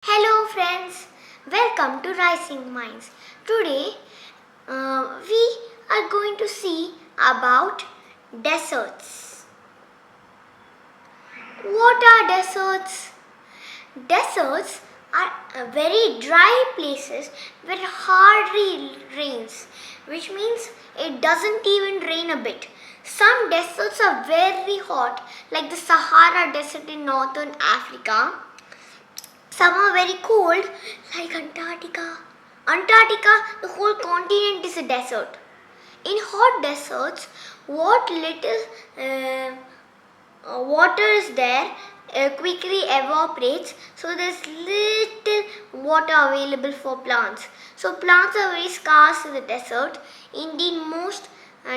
Hello friends, welcome to Rising Minds. Today we are going to see about deserts. What are deserts? Deserts are very dry places where it hardly rains, which means it doesn't even rain a bit. Some deserts are very hot, like the Sahara Desert in northern Africa. Some are very cold, like Antarctica. Antarctica, the whole continent is a desert. In hot deserts, what little water is there quickly evaporates, so there's little water available for plants. So plants are very scarce in the desert. Indeed, most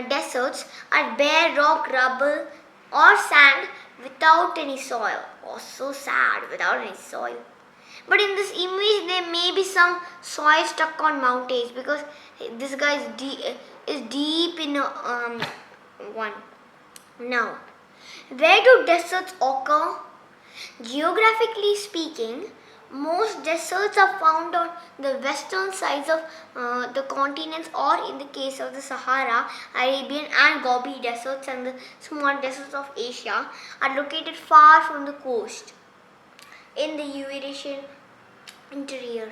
deserts are bare rock, rubble, or sand without any soil. Oh, so sad, without any soil. But in this image, there may be some soil stuck on mountains because this guy is deep in one. Now, where do deserts occur? Geographically speaking, most deserts are found on the western sides of the continents, or in the case of the Sahara, Arabian and Gobi deserts, and the small deserts of Asia are located far from the coast in the Eurasian interior.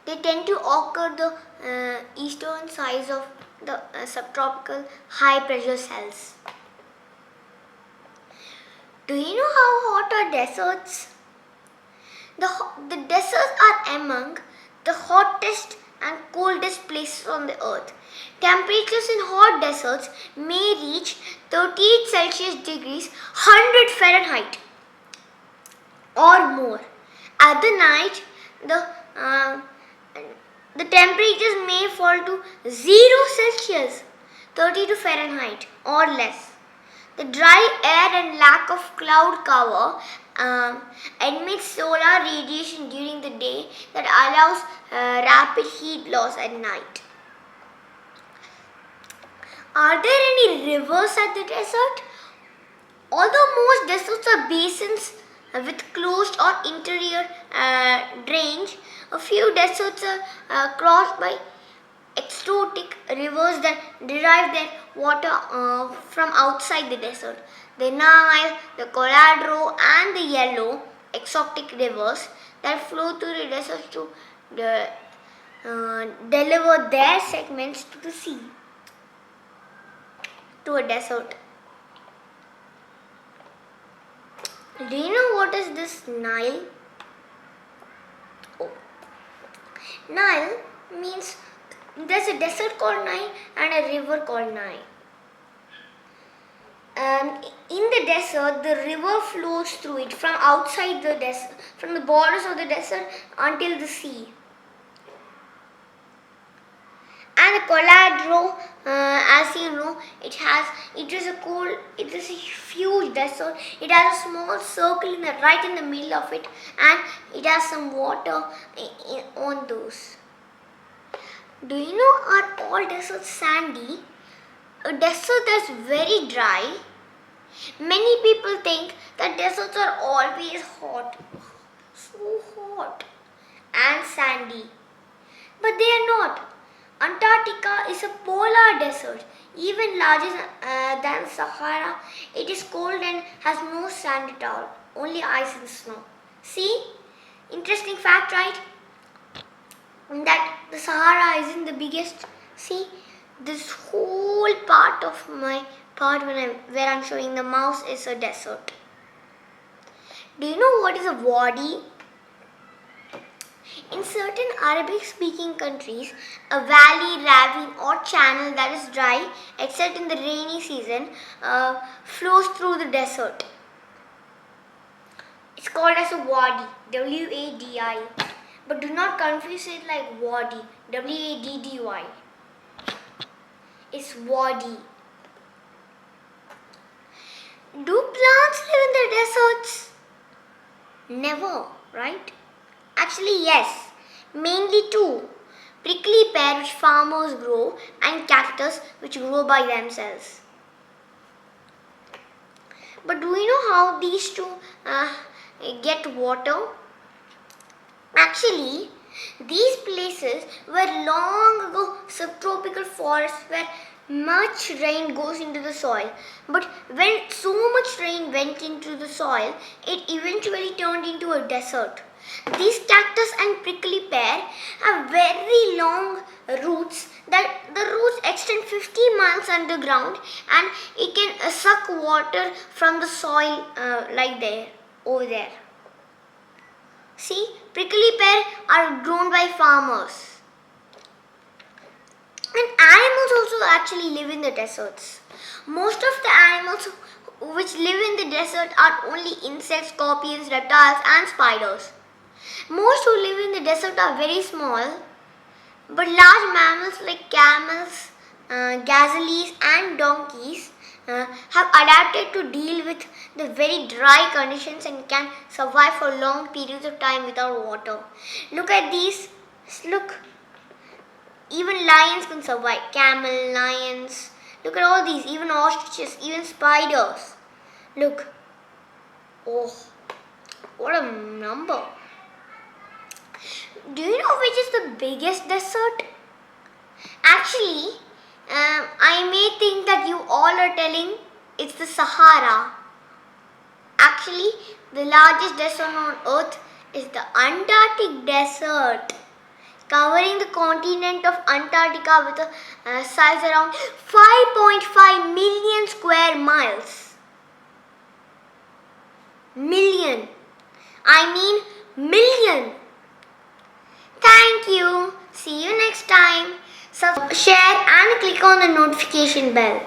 They tend to occur the eastern sides of the subtropical high pressure cells. Do you know how hot are deserts? The deserts are among the hottest and coldest places on the earth. Temperatures in hot deserts may reach 38 Celsius degrees 100 Fahrenheit or more. At the night, the temperatures may fall to 0 Celsius 32 Fahrenheit or less. The dry air and lack of cloud cover emits solar radiation during the day that allows rapid heat loss at night. Are there any rivers at the desert? Although most deserts are basins with closed or interior drains, a few deserts are crossed by exotic rivers that derive their water from outside the desert. The Nile, the Colorado, and the Yellow exotic rivers that flow through the desert to deliver their segments to the sea, to a desert. Do you know what is this Nile? Oh. Nile means there's a desert called Nile and a river called Nile. In the desert, the river flows through it from outside the desert, from the borders of the desert until the sea. And the Colorado, as you know, it is a huge desert. It has a small circle right in the middle of it, and it has some water on those. Do you know, are all deserts sandy? A desert that's very dry. Many people think that deserts are always hot, so hot and sandy, but they are not. Antarctica is a polar desert, even larger than Sahara. It is cold and has no sand at all, only ice and snow. See? Interesting fact, right? That the Sahara isn't the biggest. See? This whole part of my part where I'm showing the mouse is a desert. Do you know what is a wadi? In certain Arabic-speaking countries, a valley, ravine or channel that is dry, except in the rainy season, flows through the desert. It's called as a wadi, W-A-D-I. But do not confuse it like wadi, W-A-D-D-Y. It's wadi. Do plants live in the deserts? Never, right? Actually, yes. Mainly two. Prickly pear, which farmers grow, and cactus, which grow by themselves. But do you know how these two get water? Actually, these places were long ago subtropical forests where much rain goes into the soil. But when so much rain went into the soil, it eventually turned into a desert. These cactus and prickly pear have very long roots that the roots extend 50 miles underground, and it can suck water from the soil like there, over there. See, prickly pear are grown by farmers. And animals also actually live in the deserts. Most of the animals which live in the desert are only insects, scorpions, reptiles and spiders. Most who live in the desert are very small, but large mammals like camels, gazelles and donkeys have adapted to deal with the very dry conditions and can survive for long periods of time without water. Look at these. Look. Even lions can survive. Camel, lions. Look at all these. Even ostriches, even spiders. Look. Oh, what a number. Do you know which is the biggest desert? Actually, I may think that you all are telling it's the Sahara. Actually, the largest desert on earth is the Antarctic desert, covering the continent of Antarctica with a size around 5.5 million square miles. Million. I mean million. Thank you. See you next time. Share and click on the notification bell.